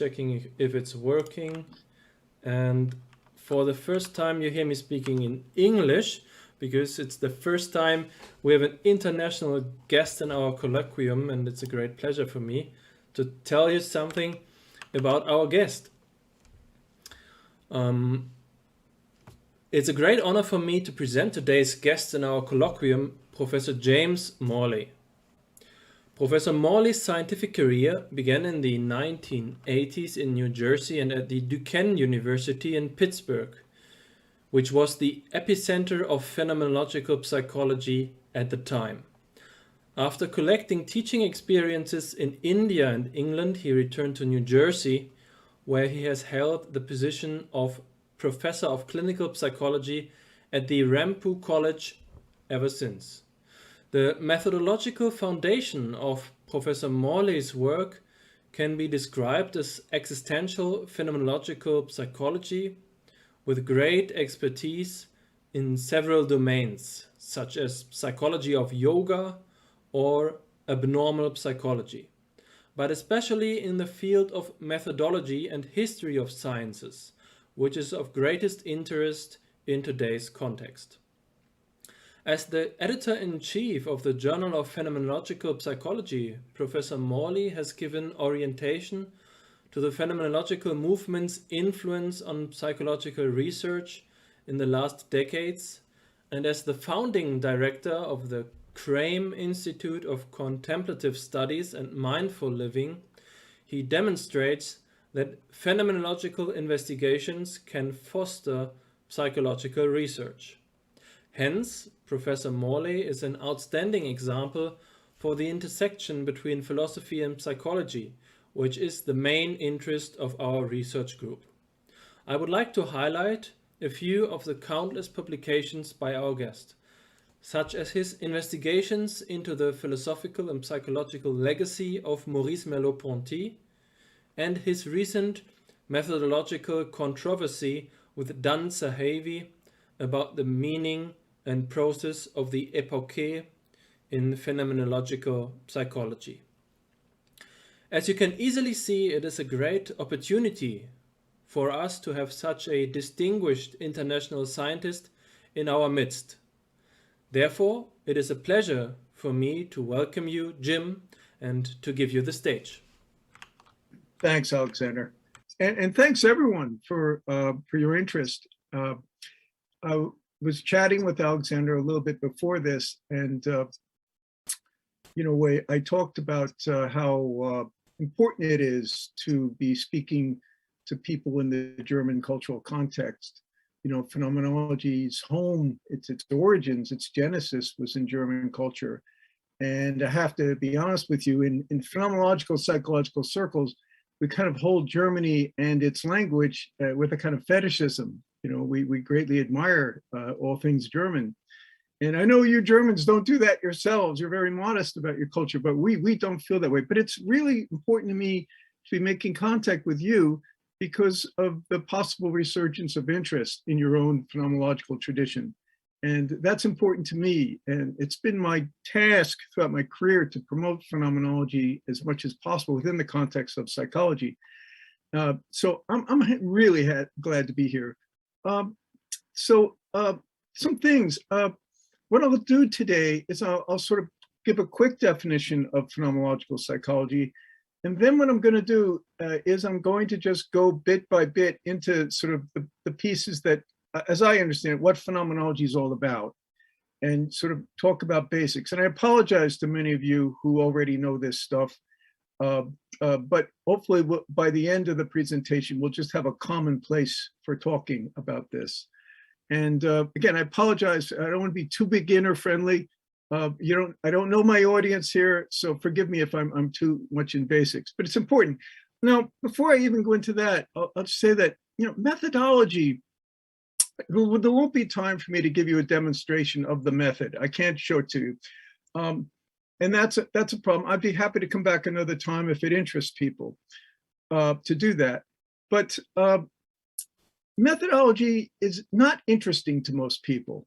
checking if it's working. And for the first time, you hear me speaking in English, because it's the first time we have an international guest in our colloquium, and it's a great pleasure for me to tell you something about our guest. It's a great honor for me to present today's guest in our colloquium, Professor James Morley. Professor Morley's scientific career began in the 1980s in New Jersey and at the Duquesne University in Pittsburgh, which was the epicenter of phenomenological psychology at the time. After collecting teaching experiences in India and England, he returned to New Jersey, where he has held the position of Professor of Clinical Psychology at the Rampur College ever since. The methodological foundation of Professor Morley's work can be described as existential phenomenological psychology with great expertise in several domains, such as psychology of yoga or abnormal psychology, but especially in the field of methodology and history of sciences, which is of greatest interest in today's context. As the editor-in-chief of the Journal of Phenomenological Psychology, Professor Morley has given orientation to the phenomenological movement's influence on psychological research in the last decades, and as the founding director of the Crame Institute of Contemplative Studies and Mindful Living, he demonstrates that phenomenological investigations can foster psychological research. Hence, Professor Morley is an outstanding example for the intersection between philosophy and psychology, which is the main interest of our research group. I would like to highlight a few of the countless publications by our guest, such as his investigations into the philosophical and psychological legacy of Maurice Merleau-Ponty, and his recent methodological controversy with Dan Zahavi about the meaning and process of the epoche in phenomenological psychology. As you can easily see, it is a great opportunity for us to have such a distinguished international scientist in our midst. Therefore, it is a pleasure for me to welcome you, Jim, and to give you the stage. Thanks, Alexander, and thanks everyone for your interest. I was chatting with Alexander a little bit before this, and I talked about how important it is to be speaking to people in the German cultural context. Phenomenology's home, its origins, its genesis was in German culture, and I have to be honest with you, in phenomenological psychological circles, we kind of hold Germany and its language with a kind of fetishism. We greatly admire all things German. And I know you Germans don't do that yourselves. You're very modest about your culture, but we don't feel that way. But it's really important to me to be making contact with you because of the possible resurgence of interest in your own phenomenological tradition. And that's important to me. And it's been my task throughout my career to promote phenomenology as much as possible within the context of psychology. So I'm really glad to be here. Some things. What I'll do today is I'll sort of give a quick definition of phenomenological psychology. And then what I'm going to do is I'm going to just go bit by bit into sort of the pieces that, as I understand it, what phenomenology is all about, and sort of talk about basics. And I apologize to many of you who already know this stuff, but hopefully by the end of the presentation, we'll just have a common place for talking about this. And again, I apologize. I don't want to be too beginner friendly. I don't know my audience here, so forgive me if I'm too much in basics, but it's important. Now, before I even go into that, I'll just say that, methodology, there won't be time for me to give you a demonstration of the method. I can't show it to you. And that's a problem. I'd be happy to come back another time if it interests people to do that. But methodology is not interesting to most people.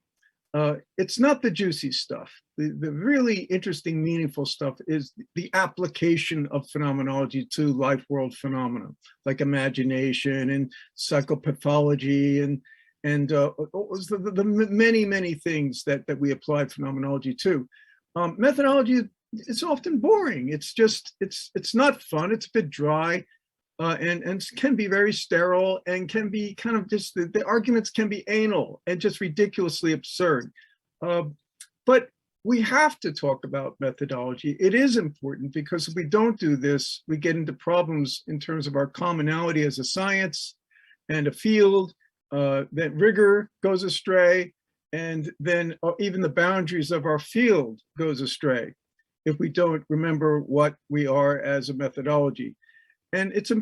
It's not the juicy stuff. The really interesting, meaningful stuff is the application of phenomenology to life world phenomena, like imagination and psychopathology and the many, many things that we apply phenomenology to. Methodology, it's often boring. It's not fun. It's a bit dry. And can be very sterile and can be kind of just, the arguments can be anal and just ridiculously absurd. But we have to talk about methodology. It is important because if we don't do this, we get into problems in terms of our commonality as a science and a field, that rigor goes astray, and then even the boundaries of our field goes astray if we don't remember what we are as a methodology. And it's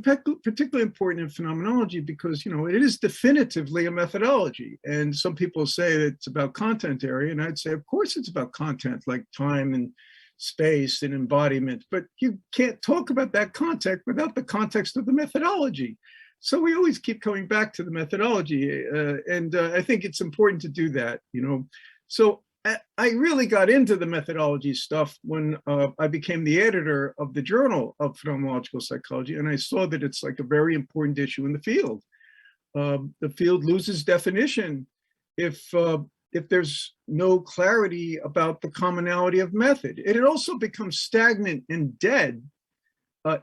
particularly important in phenomenology because, it is definitively a methodology. And some people say that it's about content area, and I'd say, of course, it's about content, like time and space and embodiment. But you can't talk about that context without the context of the methodology. So we always keep coming back to the methodology. And I think it's important to do that, So I really got into the methodology stuff when I became the editor of the Journal of Phenomenological Psychology, and I saw that it's like a very important issue in the field. The field loses definition if there's no clarity about the commonality of method. It also becomes stagnant and dead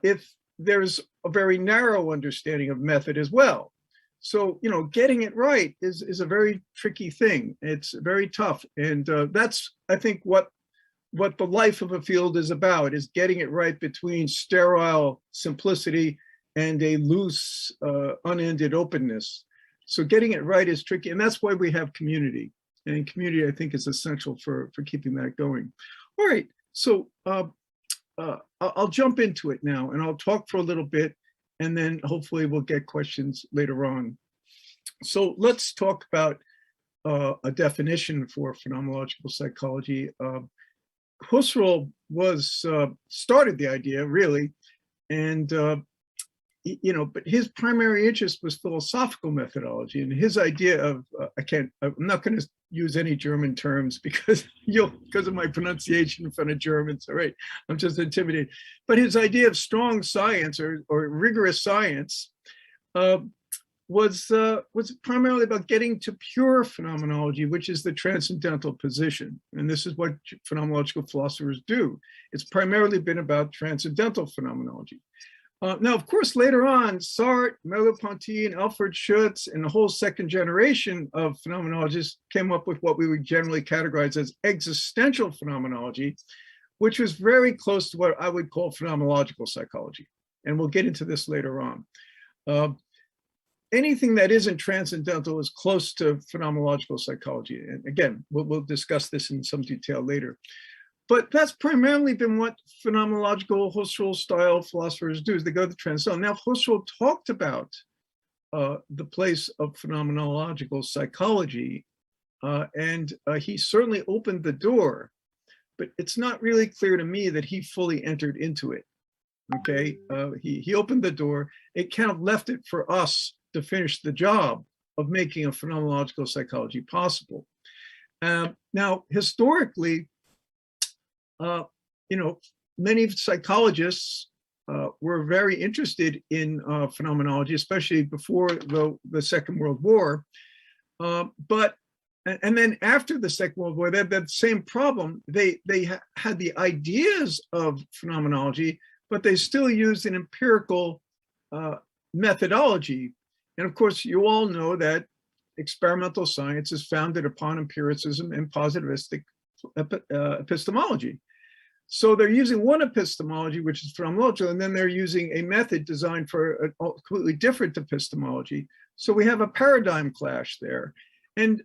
if there's a very narrow understanding of method as well. So, getting it right is a very tricky thing. It's very tough. And that's, I think, what the life of a field is about, is getting it right between sterile simplicity and a loose, unended openness. So getting it right is tricky. And that's why we have community. And community, I think, is essential for keeping that going. All right. So I'll jump into it now, and I'll talk for a little bit, and then hopefully we'll get questions later on. So let's talk about a definition for phenomenological psychology. Husserl started the idea, really, and but his primary interest was philosophical methodology, and his idea of I'm not going to use any German terms because of my pronunciation in front of Germans. All right, I'm just intimidated. But his idea of strong science or rigorous science was primarily about getting to pure phenomenology, which is the transcendental position. And this is what phenomenological philosophers do. It's primarily been about transcendental phenomenology. Now, of course, later on, Sartre, Merleau-Ponty, and Alfred Schutz, and the whole second generation of phenomenologists came up with what we would generally categorize as existential phenomenology, which was very close to what I would call phenomenological psychology. And we'll get into this later on. Anything that isn't transcendental is close to phenomenological psychology. And again, we'll discuss this in some detail later. But that's primarily been what phenomenological Husserl style philosophers do, is they go to transcendental. Now, Husserl talked about the place of phenomenological psychology, and he certainly opened the door, but it's not really clear to me that he fully entered into it. Okay, he opened the door. It kind of left it for us to finish the job of making a phenomenological psychology possible. Now, historically, many psychologists were very interested in phenomenology, especially before the Second World War. And then after the Second World War, they had that same problem. They had the ideas of phenomenology, but they still used an empirical methodology. And of course, you all know that experimental science is founded upon empiricism and positivistic epistemology. So they're using one epistemology, which is phenomenological, and then they're using a method designed for a completely different epistemology. So we have a paradigm clash there. And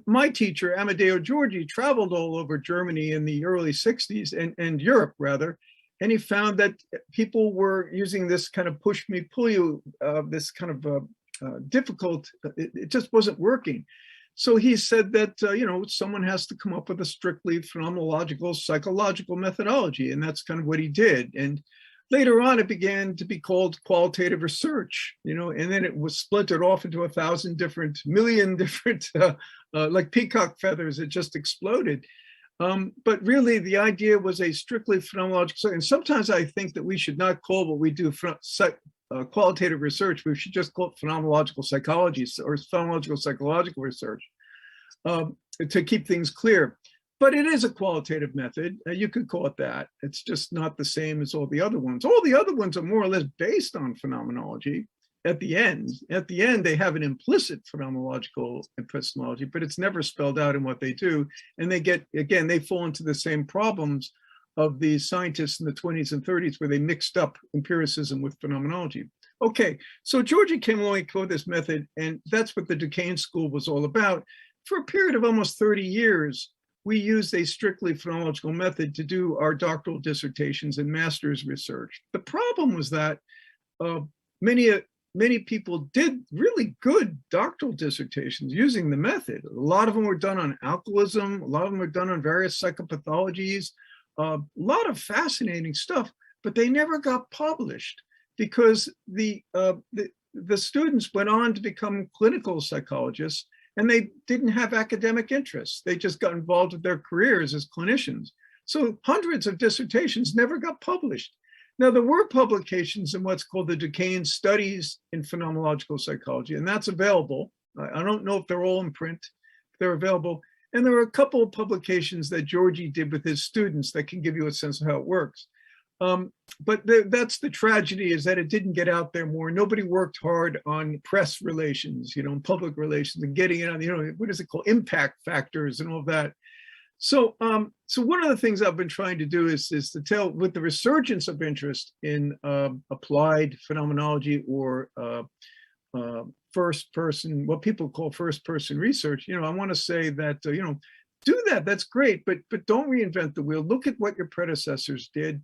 my teacher, Amedeo Giorgi, traveled all over Germany in the early 60s and Europe, rather. And he found that people were using this kind of push me, pull you, this kind of difficult, it just wasn't working. So he said that, someone has to come up with a strictly phenomenological, psychological methodology. And that's kind of what he did. And later on, it began to be called qualitative research, and then it was splintered off into 1,000 different, million different, like peacock feathers. It just exploded. But really, the idea was a strictly phenomenological. And sometimes I think that we should not call what we do qualitative research. We should just call it phenomenological psychology or phenomenological psychological research to keep things clear. But it is a qualitative method. You could call it that. It's just not the same as all the other ones. All the other ones are more or less based on phenomenology. At the end, they have an implicit phenomenological epistemology, but it's never spelled out in what they do. And they fall into the same problems of the scientists in the 20s and 30s, where they mixed up empiricism with phenomenology. Okay, so Georgie came along and called this method, and that's what the Duquesne School was all about. For a period of almost 30 years, we used a strictly phenomenological method to do our doctoral dissertations and master's research. The problem was that many people did really good doctoral dissertations using the method. A lot of them were done on alcoholism. A lot of them were done on various psychopathologies. A lot of fascinating stuff, but they never got published because the students went on to become clinical psychologists, and they didn't have academic interests. They just got involved with their careers as clinicians. So hundreds of dissertations never got published. Now, there were publications in what's called the Duquesne Studies in Phenomenological Psychology, and that's available. I don't know if they're all in print. They're available. And there are a couple of publications that Georgie did with his students that can give you a sense of how it works. But that's the tragedy, is that it didn't get out there more. Nobody worked hard on press relations, public relations, and getting it on, what is it called, impact factors and all that. So one of the things I've been trying to do is to tell, with the resurgence of interest in applied phenomenology or first person, what people call first person research, I want to say that, do that, that's great, but don't reinvent the wheel. Look at what your predecessors did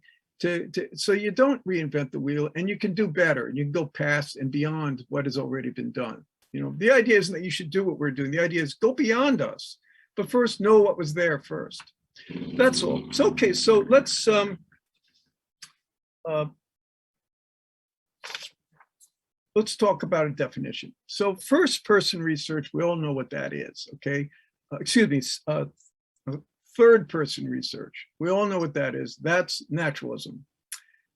so you don't reinvent the wheel, and you can do better. You can go past and beyond what has already been done. The idea isn't that you should do what we're doing. The idea is go beyond us, but first know what was there first. That's all. So, okay, so let's talk about a definition. So first person research, we all know what that is, okay? Third person research, we all know what that is. That's naturalism.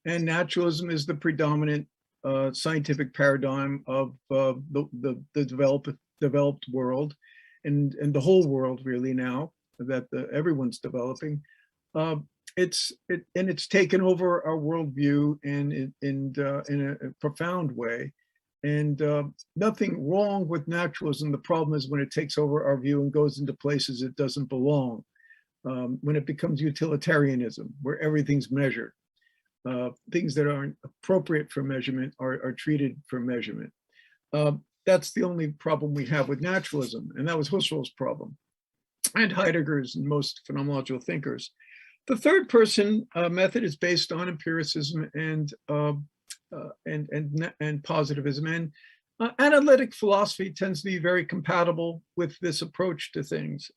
And naturalism is the predominant scientific paradigm of the developed world and the whole world really now that everyone's developing. It's taken over our worldview in a profound way. And nothing wrong with naturalism. The problem is when it takes over our view and goes into places it doesn't belong. When it becomes utilitarianism, where everything's measured. Things that aren't appropriate for measurement are treated for measurement. That's the only problem we have with naturalism, and that was Husserl's problem, and Heidegger's and most phenomenological thinkers. The third person method is based on empiricism and positivism, and analytic philosophy tends to be very compatible with this approach to things.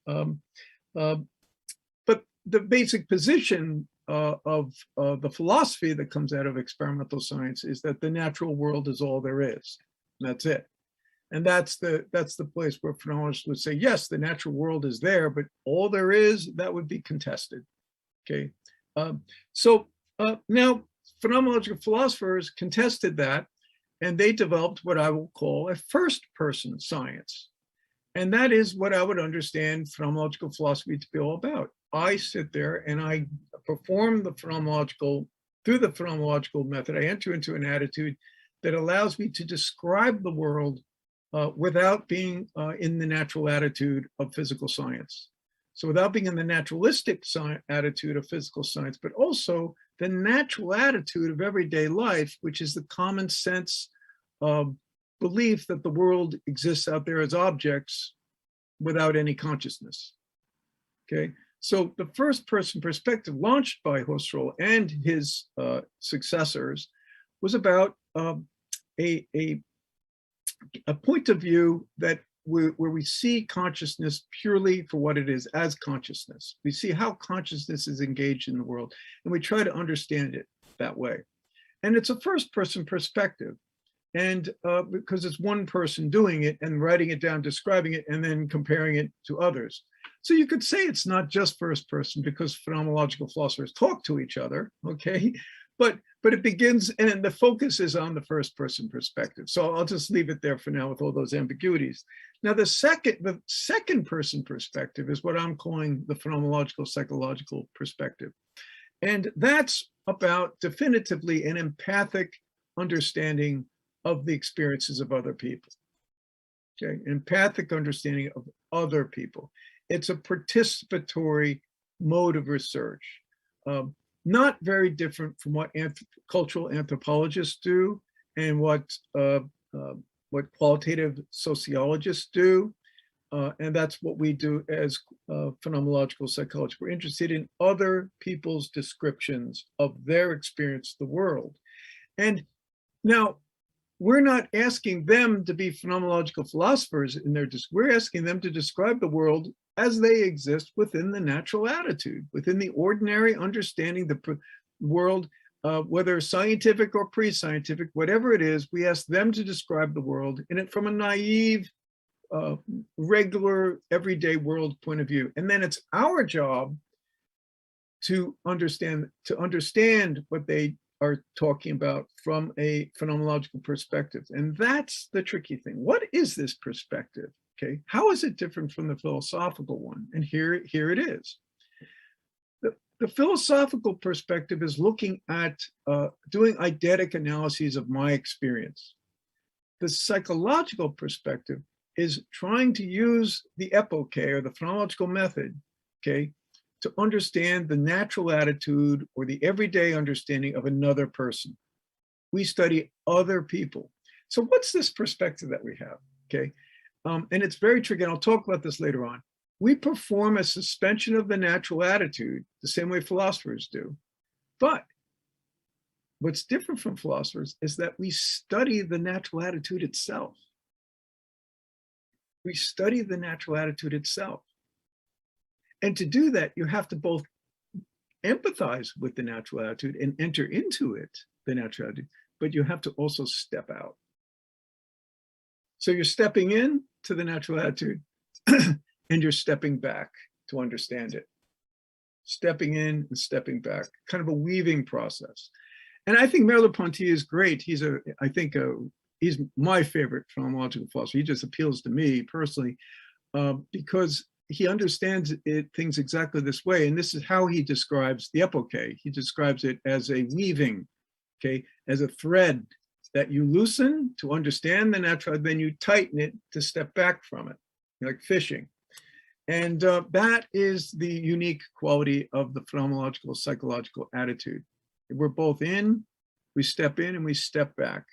But the basic position of the philosophy that comes out of experimental science is that the natural world is all there is. That's it. And that's the place where phenomenologists would say, yes, the natural world is there, but all there is, that would be contested. Okay. Now phenomenological philosophers contested that, and they developed what I will call a first person science. And that is what I would understand phenomenological philosophy to be all about. I sit there and I perform through the phenomenological method, I enter into an attitude that allows me to describe the world without being in the natural attitude of physical science. So without being in the naturalistic attitude of physical science, but also the natural attitude of everyday life, which is the common sense belief that the world exists out there as objects without any consciousness. Okay, so the first person perspective launched by Husserl and his successors was about a point of view that where we see consciousness purely for what it is, as consciousness. We see how consciousness is engaged in the world, and we try to understand it that way. And it's a first-person perspective. And because it's one person doing it and writing it down, describing it, and then comparing it to others. So you could say it's not just first person because phenomenological philosophers talk to each other, okay? But it begins, and the focus is on the first person perspective. So I'll just leave it there for now with all those ambiguities. Now the second person perspective is what I'm calling the phenomenological psychological perspective. And that's about definitively an empathic understanding of the experiences of other people. Okay, empathic understanding of other people. It's a participatory mode of research, not very different from what cultural anthropologists do and what qualitative sociologists do. And that's what we do as phenomenological psychologists. We're interested in other people's descriptions of their experience of the world. And now, we're not asking them to be phenomenological philosophers in their, we're asking them to describe the world as they exist within the natural attitude, within the ordinary understanding the world, whether scientific or pre-scientific, whatever it is, we ask them to describe the world in it from a naive, regular, everyday world point of view. And then it's our job to understand what they are talking about from a phenomenological perspective. And that's the tricky thing. What is this perspective? Okay, how is it different from the philosophical one? And here it is. The philosophical perspective is looking at doing eidetic analyses of my experience. The psychological perspective is trying to use the epoche or the phenomenological method, okay, to understand the natural attitude or the everyday understanding of another person. We study other people. So what's this perspective that we have, okay? And it's very tricky, and I'll talk about this later on. We perform a suspension of the natural attitude the same way philosophers do. But what's different from philosophers is that we study the natural attitude itself. We study the natural attitude itself. And to do that, you have to both empathize with the natural attitude and enter into it, the natural attitude, but you have to also step out. So you're stepping in to the natural attitude and you're stepping back to understand it. Stepping in and stepping back, kind of a weaving process. And I think Merleau-Ponty is great. He's my favorite phenomenological philosopher. He just appeals to me personally because he understands things exactly this way. And this is how he describes the epoche. He describes it as a weaving, okay, as a thread that you loosen to understand the natural, then you tighten it to step back from it, like fishing. And that is the unique quality of the phenomenological psychological attitude. We're both in, we step in and we step back.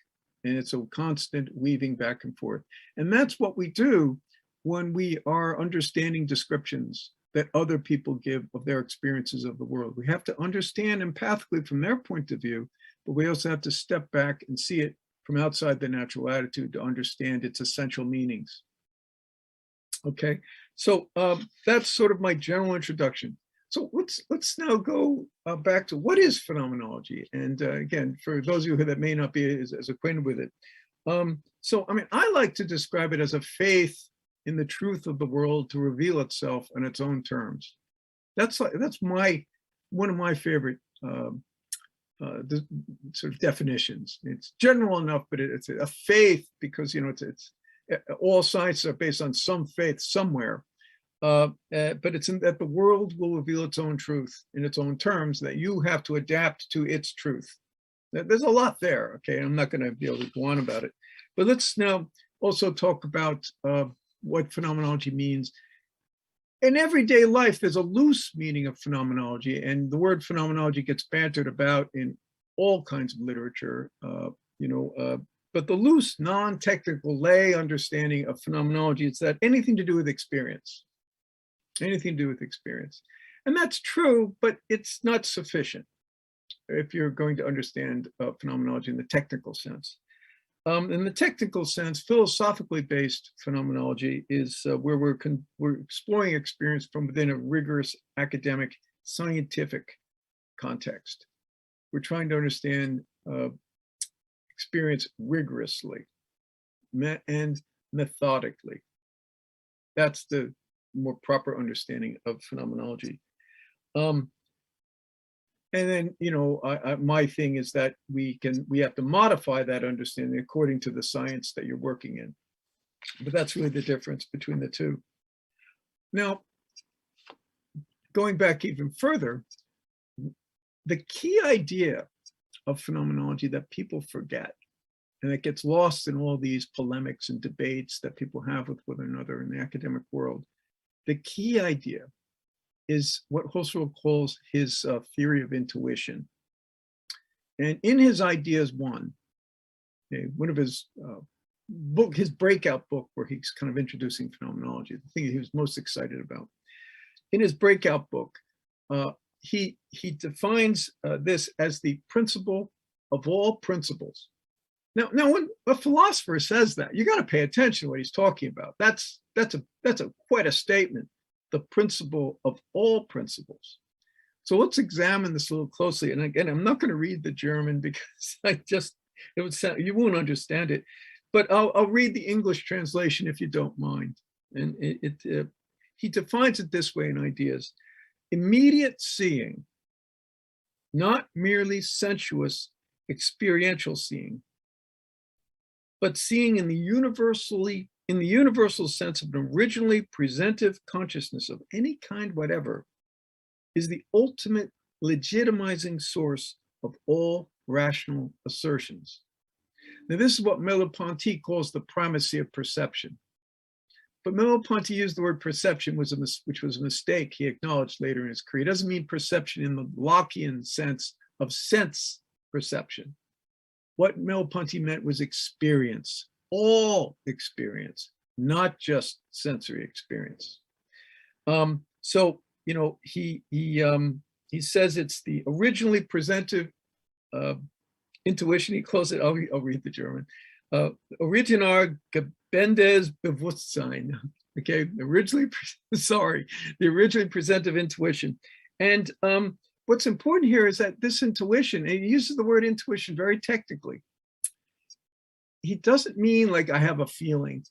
And it's a constant weaving back and forth. And that's what we do when we are understanding descriptions that other people give of their experiences of the world. We have to understand empathically from their point of view, but we also have to step back and see it from outside the natural attitude to understand its essential meanings. Okay, so that's sort of my general introduction. So let's now go back to what is phenomenology? And again, for those of you that may not be as acquainted with it. So, I mean, I like to describe it as a faith in the truth of the world to reveal itself on its own terms. That's one of my favorite sort of definitions. It's general enough, but it's a faith because, you know, it's all sciences are based on some faith somewhere. But it's in that the world will reveal its own truth in its own terms, that you have to adapt to its truth. There's a lot there, okay? I'm not going to be able to go on about it. But let's now also talk about what phenomenology means. In everyday life, there's a loose meaning of phenomenology, and the word phenomenology gets bantered about in all kinds of literature, but the loose, non-technical lay understanding of phenomenology is that anything to do with experience. Anything to do with experience. And that's true, but it's not sufficient if you're going to understand phenomenology in the technical sense. In the technical sense, philosophically based phenomenology is where we're exploring experience from within a rigorous academic, scientific context. We're trying to understand experience rigorously and methodically. That's the more proper understanding of phenomenology. And then, my thing is that we have to modify that understanding according to the science that you're working in. But that's really the difference between the two. Now, going back even further, the key idea of phenomenology that people forget, and it gets lost in all these polemics and debates that people have with one another in the academic world, the key idea is what Husserl calls his theory of intuition. And in his Ideas 1, one of his his breakout book where he's kind of introducing phenomenology, the thing he was most excited about. In his breakout book, he defines this as the principle of all principles. Now, when a philosopher says that, you got to pay attention to what he's talking about. That's quite a statement. The principle of all principles. So let's examine this a little closely. And again, I'm not going to read the German because it would sound, you won't understand it. But I'll read the English translation if you don't mind. And he defines it this way in Ideas: immediate seeing, not merely sensuous experiential seeing, but seeing in the universal sense of an originally presentive consciousness of any kind whatever, is the ultimate legitimizing source of all rational assertions. Now, this is what Merleau-Ponty calls the primacy of perception. But Merleau-Ponty used the word perception, which was a mistake he acknowledged later in his career. It doesn't mean perception in the Lockean sense of sense perception. What Merleau-Ponty meant was experience, all experience, not just sensory experience. So, he says it's the originally presentive intuition. He calls it, I'll read the German, Originar gebendes Bewusstsein. Okay, the originally presentive intuition. And what's important here is that this intuition, and he uses the word intuition very technically. He doesn't mean like I have a feeling.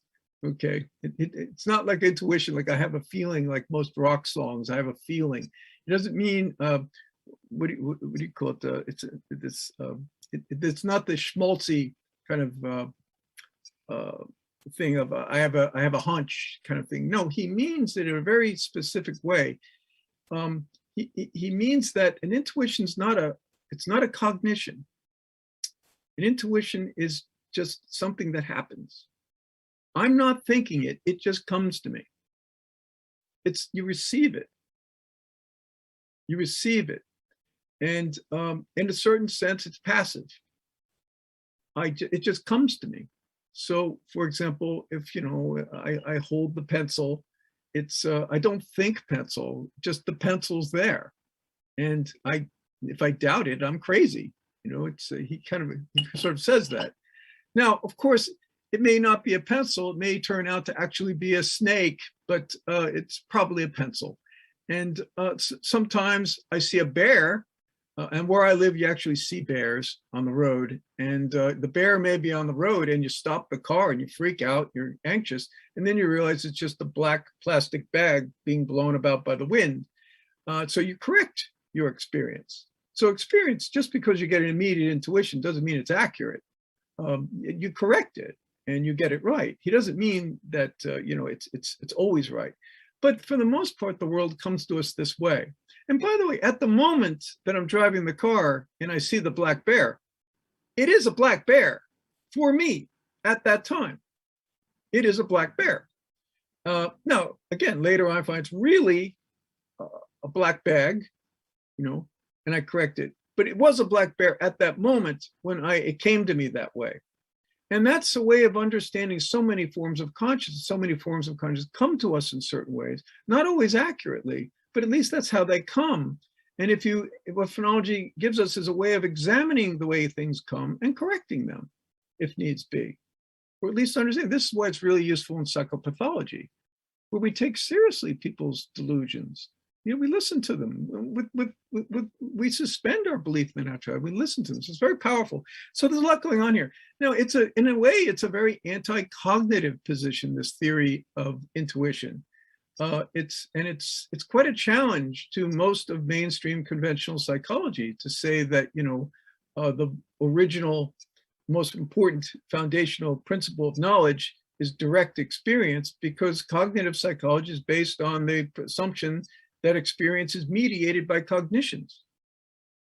Okay, it's not like intuition, like I have a feeling, like most rock songs, I have a feeling. It doesn't mean, what do you call it? It's not the schmaltzy kind of thing of I have a hunch kind of thing. No, he means it in a very specific way. He means that an intuition is not a cognition. An intuition is just something that happens. I'm not thinking it, it just comes to me. You receive it. You receive it. And in a certain sense, it's passive. It just comes to me. So, for example, if, I hold the pencil, I don't think pencil, just the pencil's there. And if I doubt it, I'm crazy. He sort of says that. Now, of course, it may not be a pencil. It may turn out to actually be a snake, but it's probably a pencil. And sometimes I see a bear, and where I live, you actually see bears on the road. And the bear may be on the road, and you stop the car and you freak out, you're anxious. And then you realize it's just a black plastic bag being blown about by the wind. So you correct your experience. So experience, just because you get an immediate intuition, doesn't mean it's accurate. You correct it and you get it right. He doesn't mean that it's always right. But for the most part, the world comes to us this way. And by the way, at the moment that I'm driving the car and I see the black bear, it is a black bear for me at that time. It is a black bear. Now, again, later on, I find it's really a black bag, and I correct it. But it was a black bear at that moment when it came to me that way. And that's a way of understanding so many forms of consciousness. So many forms of consciousness come to us in certain ways, not always accurately, but at least that's how they come. And what phenomenology gives us is a way of examining the way things come and correcting them if needs be, or at least understand. This is why it's really useful in psychopathology, where we take seriously people's delusions we listen to them. We suspend our belief in the natural. We listen to them. So it's very powerful. So there's a lot going on here. Now, in a way, it's a very anti-cognitive position, this theory of intuition. It's quite a challenge to most of mainstream conventional psychology to say that, the original, most important foundational principle of knowledge is direct experience, because cognitive psychology is based on the assumption that experience is mediated by cognitions.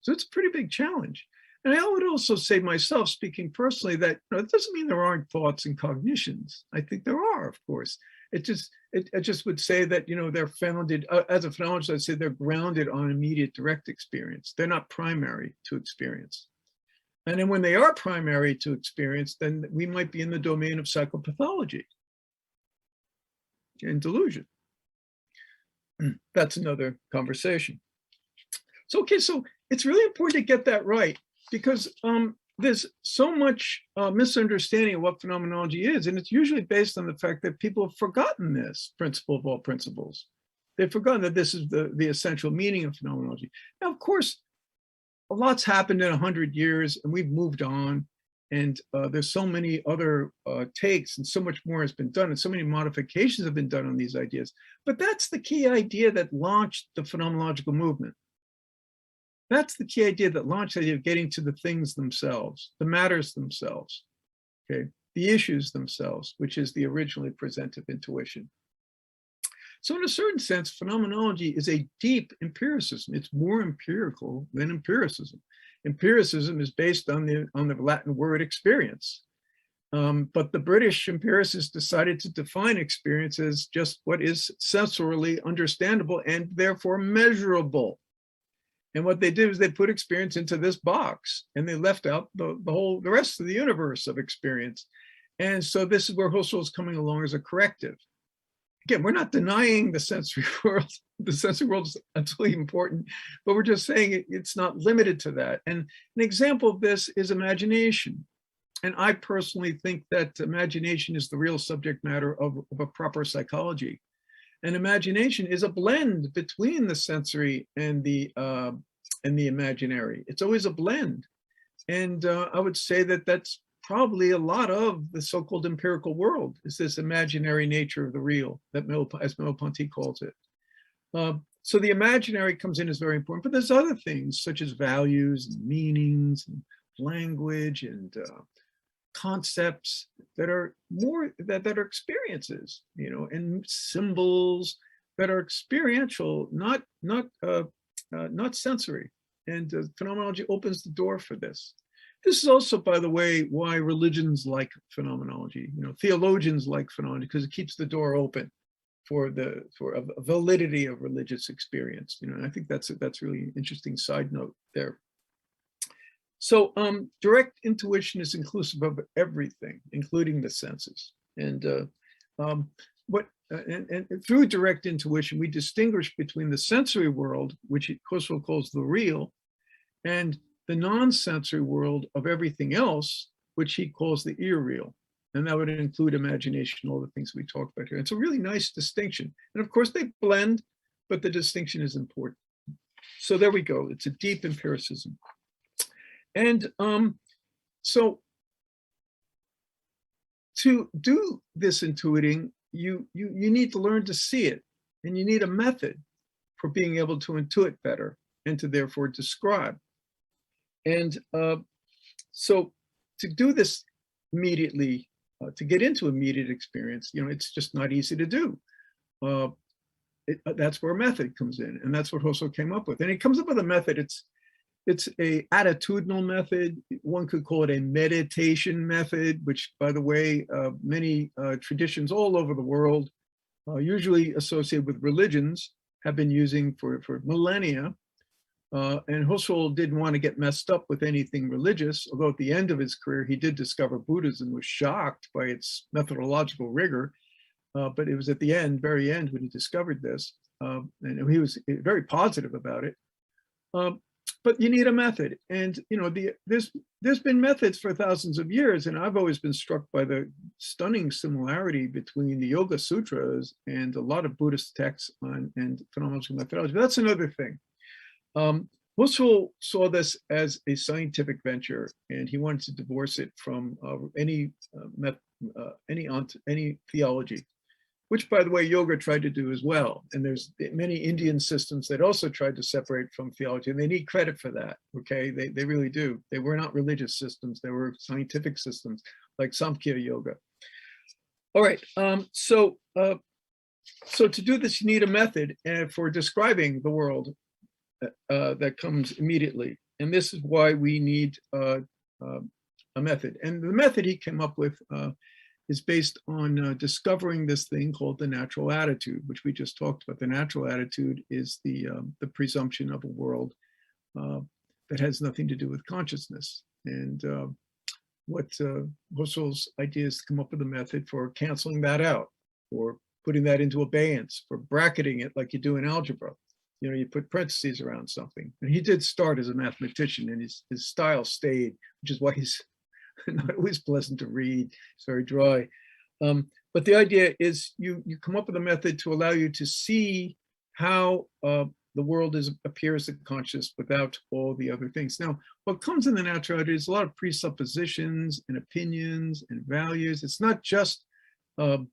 So it's a pretty big challenge. And I would also say myself, speaking personally, that it doesn't mean there aren't thoughts and cognitions. I think there are, of course. It just would say that, they're founded, as a phenomenologist, I'd say they're grounded on immediate direct experience. They're not primary to experience. And then when they are primary to experience, then we might be in the domain of psychopathology and delusion. That's another conversation. So it's really important to get that right, because there's so much misunderstanding of what phenomenology is, and it's usually based on the fact that people have forgotten this principle of all principles. They've forgotten that this is the essential meaning of phenomenology. Now, of course, a lot's happened in 100 years, and we've moved on, and there's so many other takes, and so much more has been done, and so many modifications have been done on these ideas. But that's the key idea that launched the phenomenological movement. That's the key idea that launched the idea of getting to the things themselves, the matters themselves, okay, the issues themselves, which is the originally presented intuition. So in a certain sense, phenomenology is a deep empiricism. It's more empirical than empiricism. Empiricism is based on the Latin word experience. But the British empiricists decided to define experience as just what is sensorially understandable and therefore measurable. And what they did was they put experience into this box, and they left out the rest of the universe of experience. And so this is where Husserl is coming along as a corrective. Again, we're not denying the sensory world. The sensory world is absolutely important, but we're just saying it's not limited to that. And an example of this is imagination. And I personally think that imagination is the real subject matter of a proper psychology. And imagination is a blend between the sensory and the imaginary. It's always a blend. And I would say that that's probably a lot of the so-called empirical world, is this imaginary nature of the real, that as Merleau-Ponty calls it. So the imaginary comes in as very important, but there's other things such as values and meanings and language and concepts that are more that are experiences, and symbols that are experiential, not sensory. And phenomenology opens the door for this. This is also, by the way, why religions like phenomenology, theologians like phenomenology, because it keeps the door open for a validity of religious experience. And I think that's really an interesting side note there. So direct intuition is inclusive of everything, including the senses. And through direct intuition, we distinguish between the sensory world, which Husserl calls the real, and the non-sensory world of everything else, which he calls the irreal. And that would include imagination, all the things we talked about here. It's a really nice distinction. And of course they blend, but the distinction is important. So there we go. It's a deep empiricism. And so to do this intuiting, you need to learn to see it, and you need a method for being able to intuit better and to therefore describe. And so to do this immediately, to get into immediate experience, it's just not easy to do. That's where a method comes in, and that's what Husserl came up with. And he comes up with a method. It's a attitudinal method. One could call it a meditation method, which, by the way, many traditions all over the world, usually associated with religions, have been using for millennia. And Husserl didn't want to get messed up with anything religious, although at the end of his career, he did discover Buddhism, was shocked by its methodological rigor. But it was at the end, very end, when he discovered this. And he was very positive about it. but you need a method. And there's been methods for thousands of years, and I've always been struck by the stunning similarity between the Yoga Sutras and a lot of Buddhist texts and phenomenological methodology. But that's another thing. Husserl saw this as a scientific venture, and he wanted to divorce it from any theology, which, by the way, yoga tried to do as well. And there's many Indian systems that also tried to separate from theology, and they need credit for that, okay? They really do. They were not religious systems, they were scientific systems, like Samkhya Yoga. All right, so to do this, you need a method for describing the world that comes immediately. And this is why we need a method. And the method he came up with is based on discovering this thing called the natural attitude, which we just talked about. The natural attitude is the presumption of a world that has nothing to do with consciousness. And what Husserl's idea is to come up with a method for canceling that out, or putting that into abeyance, for bracketing it like you do in algebra. You put parentheses around something. And he did start as a mathematician, and his style stayed, which is why he's not always pleasant to read. It's very dry. But the idea is you come up with a method to allow you to see how the world appears conscious without all the other things. Now, what comes in the natural attitude is a lot of presuppositions and opinions and values. It's not just the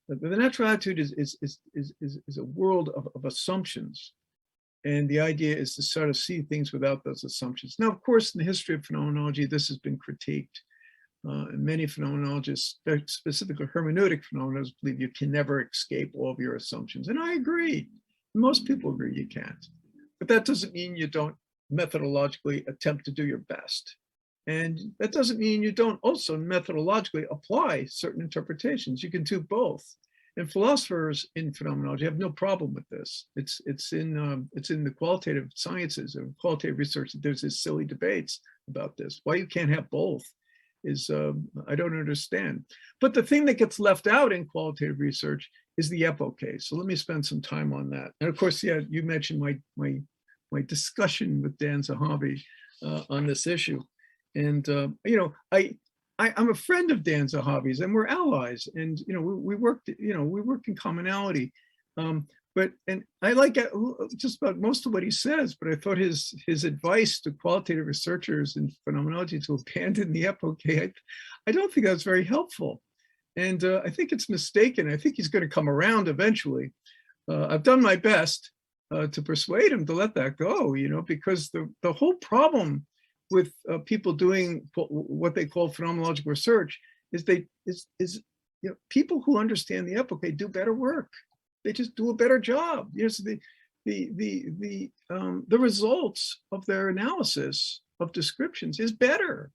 natural attitude is a world of assumptions. And the idea is to sort of see things without those assumptions. Now, of course, in the history of phenomenology, this has been critiqued. And many phenomenologists, specifically hermeneutic phenomenologists, believe you can never escape all of your assumptions. And I agree. Most people agree you can't. But that doesn't mean you don't methodologically attempt to do your best. And that doesn't mean you don't also methodologically apply certain interpretations. You can do both. And philosophers in phenomenology have no problem with this. It's in the qualitative sciences or qualitative research that there's this silly debates about this. Why you can't have both is I don't understand. But the thing that gets left out in qualitative research is the epoche. So let me spend some time on that. And of course, yeah, you mentioned my discussion with Dan Zahavi on this issue, and I'm a friend of Dan Zahavi's, and we're allies, and we work in commonality. But I like just about most of what he says, but I thought his advice to qualitative researchers in phenomenology to abandon the epoche, I don't think that's very helpful. And I think it's mistaken. I think he's going to come around eventually. I've done my best to persuade him to let that go, because the whole problem with people doing what they call phenomenological research is people who understand the epoche do better work. They just do a better job. So the results of their analysis of descriptions is better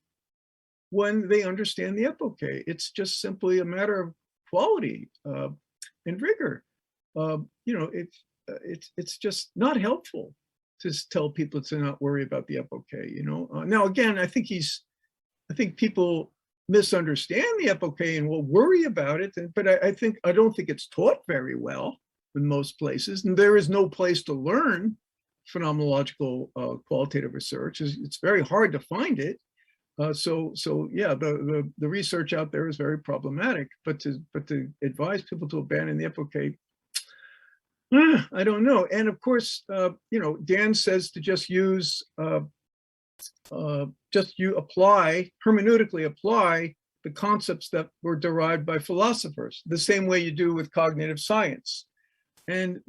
when they understand the epoche. It's just simply a matter of quality and rigor. It's just not helpful to tell people to not worry about the epoche. Now again, I think people misunderstand the epoche and will worry about it, but I don't think it's taught very well in most places, and there is no place to learn phenomenological qualitative research. It's very hard to find it. So yeah, the research out there is very problematic. But to advise people to abandon the epoche, I don't know. And of course, Dan says to just use hermeneutically apply the concepts that were derived by philosophers, the same way you do with cognitive science. And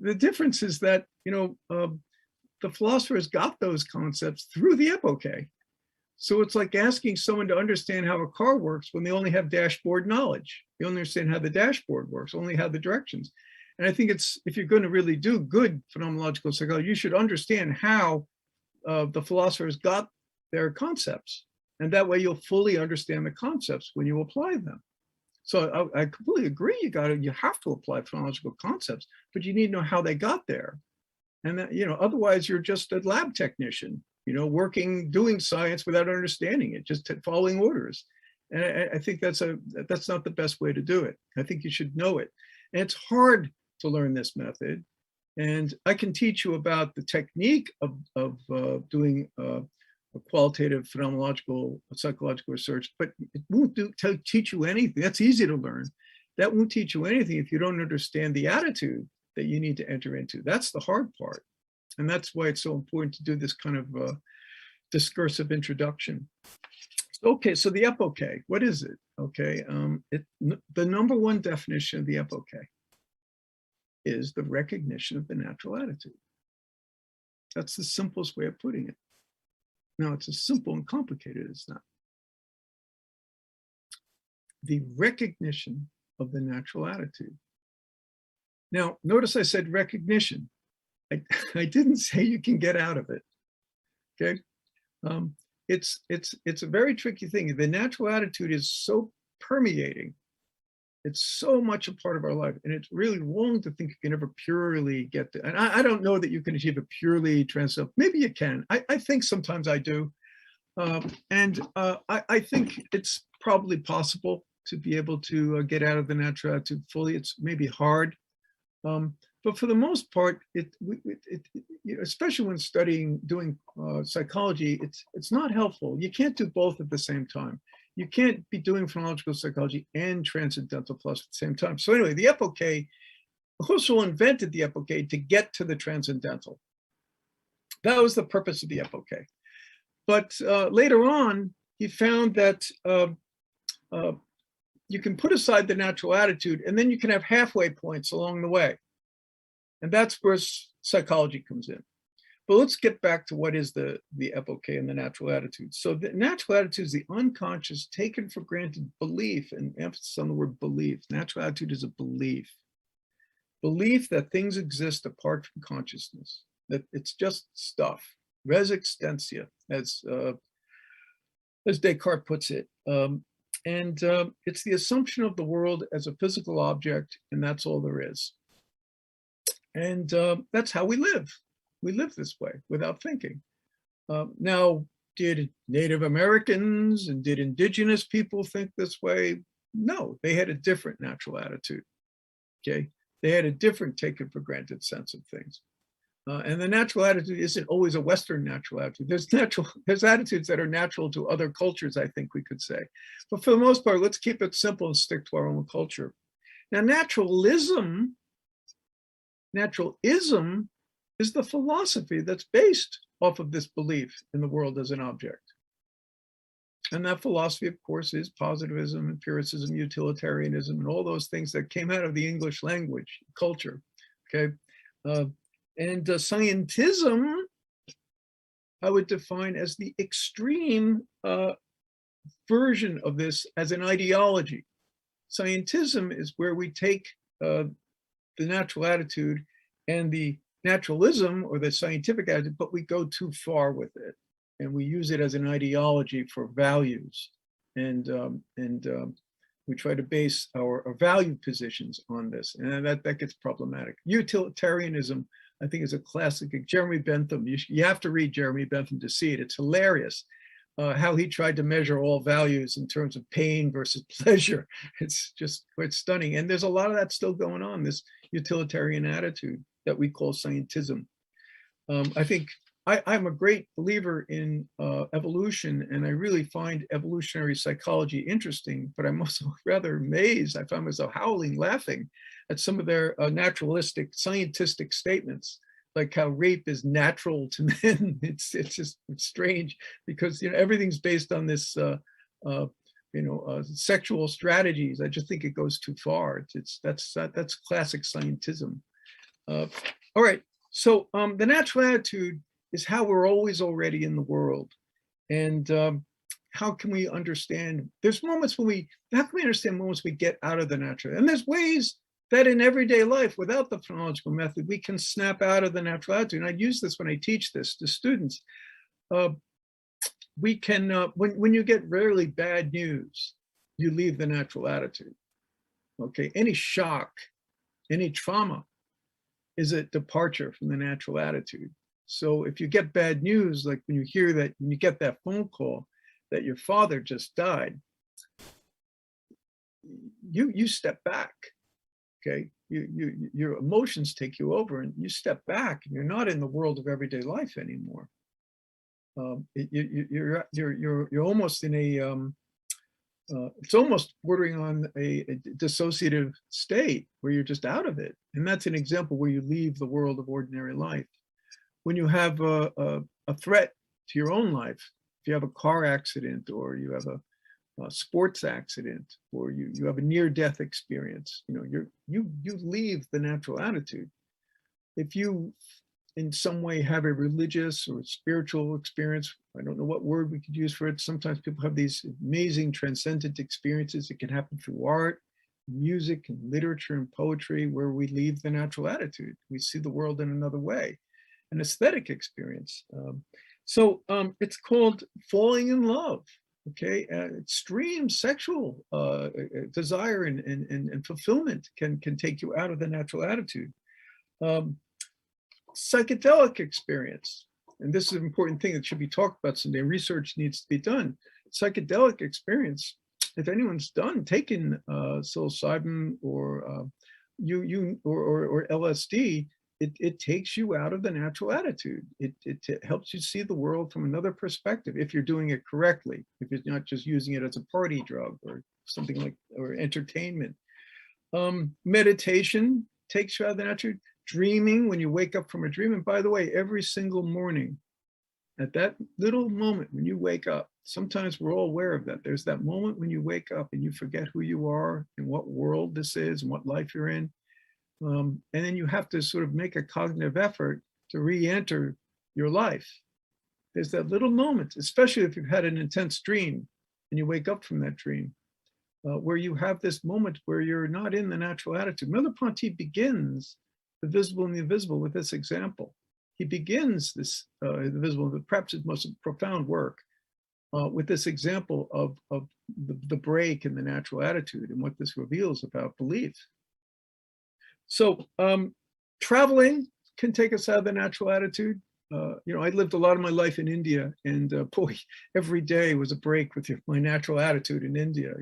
the difference is that the philosophers got those concepts through the epoche. So it's like asking someone to understand how a car works when they only have dashboard knowledge. They only understand how the dashboard works, only have the directions. And I think if you're going to really do good phenomenological psychology, you should understand how the philosophers got their concepts. And that way you'll fully understand the concepts when you apply them. So I completely agree, you have to apply phenomenological concepts, but you need to know how they got there. And that, otherwise you're just a lab technician, doing science without understanding it, just following orders. And I think that's not the best way to do it. I think you should know it. And it's hard to learn this method. And I can teach you about the technique of doing qualitative phenomenological psychological research, but it won't teach you anything. That's easy to learn. That won't teach you anything if you don't understand the attitude that you need to enter into. That's the hard part. And that's why it's so important to do this kind of discursive introduction. Okay, so the epoche, what is it? Okay, the number one definition of the epoche is the recognition of the natural attitude. That's the simplest way of putting it. Now, it's as simple and complicated as that. The recognition of the natural attitude. Now, notice I said recognition. I didn't say you can get out of it. Okay, it's a very tricky thing. The natural attitude is so permeating. It's so much a part of our life, and it's really wrong to think you can ever purely get to. And I don't know that you can achieve a purely transcendental. Maybe you can. I think sometimes I do, and I think it's probably possible to be able to get out of the natural attitude fully. It's maybe hard, but for the most part, especially when doing psychology, it's not helpful. You can't do both at the same time. You can't be doing phenomenological psychology and transcendental plus at the same time. So anyway, the epoche, Husserl invented the epoche to get to the transcendental. That was the purpose of the epoche. But later on, he found that you can put aside the natural attitude, and then you can have halfway points along the way. And that's where psychology comes in. But let's get back to what is the epoche and the natural attitude. So the natural attitude is the unconscious, taken for granted belief, and emphasis on the word belief. Natural attitude is a belief. Belief that things exist apart from consciousness, that it's just stuff. Res extensia, as Descartes puts it. It's the assumption of the world as a physical object, and that's all there is. And that's how we live. We live this way without thinking. Now, did Native Americans and did indigenous people think this way? No, they had a different natural attitude. Okay, they had a different taken for granted sense of things. And the natural attitude isn't always a Western natural attitude. There's attitudes that are natural to other cultures, I think we could say. But for the most part, let's keep it simple and stick to our own culture. Now, naturalism is the philosophy that's based off of this belief in the world as an object. And that philosophy, of course, is positivism, empiricism, utilitarianism, and all those things that came out of the English language, culture, okay? And scientism, I would define as the extreme version of this as an ideology. Scientism is where we take the natural attitude and the naturalism or the scientific attitude, but we go too far with it, and we use it as an ideology for values, and we try to base our value positions on this, and that gets problematic. Utilitarianism, I think, is a classic. Jeremy Bentham, you have to read Jeremy Bentham to see it. It's hilarious how he tried to measure all values in terms of pain versus pleasure. It's just quite stunning, and there's a lot of that still going on, this utilitarian attitude that we call scientism. I think I'm a great believer in evolution, and I really find evolutionary psychology interesting, but I'm also rather amazed. I find myself howling, laughing at some of their naturalistic, scientistic statements, like how rape is natural to men. It's strange because everything's based on this sexual strategies. I just think it goes too far. That's classic scientism. All right, so the natural attitude is how we're always already in the world, and how can we understand? There's moments when how can we understand moments we get out of the natural? And there's ways that in everyday life, without the phenomenological method, we can snap out of the natural attitude. And I use this when I teach this to students. We can, when you get really bad news, you leave the natural attitude. Okay, any shock, any trauma is a departure from the natural attitude. So if you get bad news, like when you hear that, when you get that phone call that your father just died, you step back, okay? your emotions take you over, and you step back, and you're not in the world of everyday life anymore. You're almost in a it's almost bordering on a dissociative state where you're just out of it. And that's an example where you leave the world of ordinary life. When you have a threat to your own life, if you have a car accident, or you have a sports accident, or you have a near-death experience, you leave the natural attitude. If you in some way have a religious or spiritual experience, I don't know what word we could use for it. Sometimes people have these amazing transcendent experiences. It can happen through art, music, and literature and poetry, where we leave the natural attitude. We see the world in another way, an aesthetic experience. It's called falling in love. Okay, extreme sexual desire and fulfillment can take you out of the natural attitude. Psychedelic experience, and this is an important thing that should be talked about someday. Research needs to be done. Psychedelic experience, if anyone's taken psilocybin or LSD, it takes you out of the natural attitude. It helps you see the world from another perspective if you're doing it correctly, if you're not just using it as a party drug or something like, or entertainment. Meditation takes you out of the natural. Dreaming, when you wake up from a dream, and by the way, every single morning, at that little moment when you wake up, sometimes we're all aware of that. There's that moment when you wake up and you forget who you are and what world this is and what life you're in. And then you have to sort of make a cognitive effort to re-enter your life. There's that little moment, especially if you've had an intense dream and you wake up from that dream, where you have this moment where you're not in the natural attitude. Merleau-Ponty begins the visible and the invisible with this example. He begins this, the visible, perhaps his most profound work, with this example of the break in the natural attitude and what this reveals about belief. So traveling can take us out of the natural attitude. I lived a lot of my life in India, and boy, every day was a break with my natural attitude in India.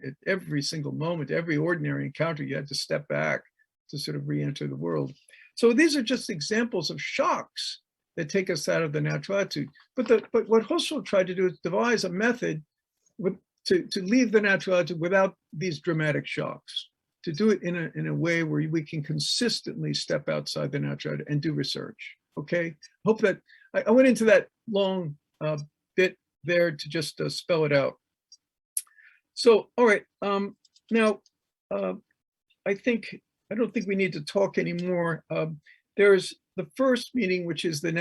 At every single moment, every ordinary encounter, you had to step back to sort of re-enter the world. So these are just examples of shocks that take us out of the natural attitude. But what Husserl tried to do is devise a method to leave the natural attitude without these dramatic shocks, to do it in a way where we can consistently step outside the natural attitude and do research. Okay, hope that I went into that long bit there to just spell it out. So, all right, now I don't think we need to talk anymore. There's the first meaning, which is the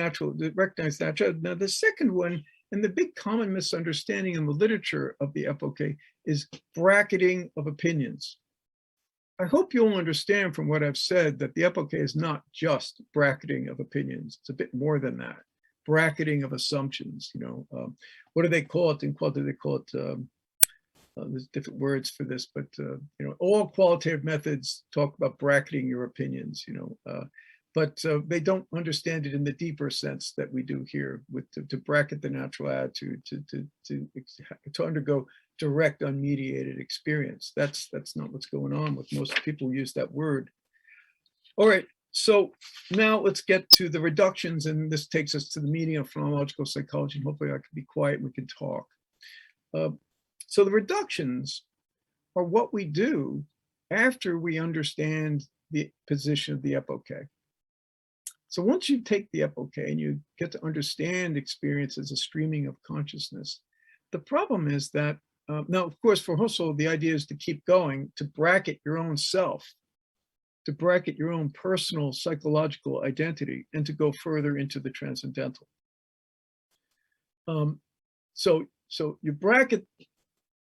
recognized natural. Now, the second one, and the big common misunderstanding in the literature of the epoche, is bracketing of opinions. I hope you'll understand from what I've said that the epoche is not just bracketing of opinions. It's a bit more than that. Bracketing of assumptions. What do they call it? In quality, they call it. There's different words for this, but all qualitative methods talk about bracketing your opinions. But they don't understand it in the deeper sense that we do here, with to bracket the natural attitude, to undergo direct unmediated experience. That's not what's going on with most people who use that word. All right, so now let's get to the reductions, and this takes us to the meaning of phenomenological psychology, and hopefully I can be quiet and we can talk. So the reductions are what we do after we understand the position of the epoche. So once you take the epoche and you get to understand experience as a streaming of consciousness, the problem is that, now, of course, for Husserl, the idea is to keep going, to bracket your own self, to bracket your own personal psychological identity, and to go further into the transcendental. So you bracket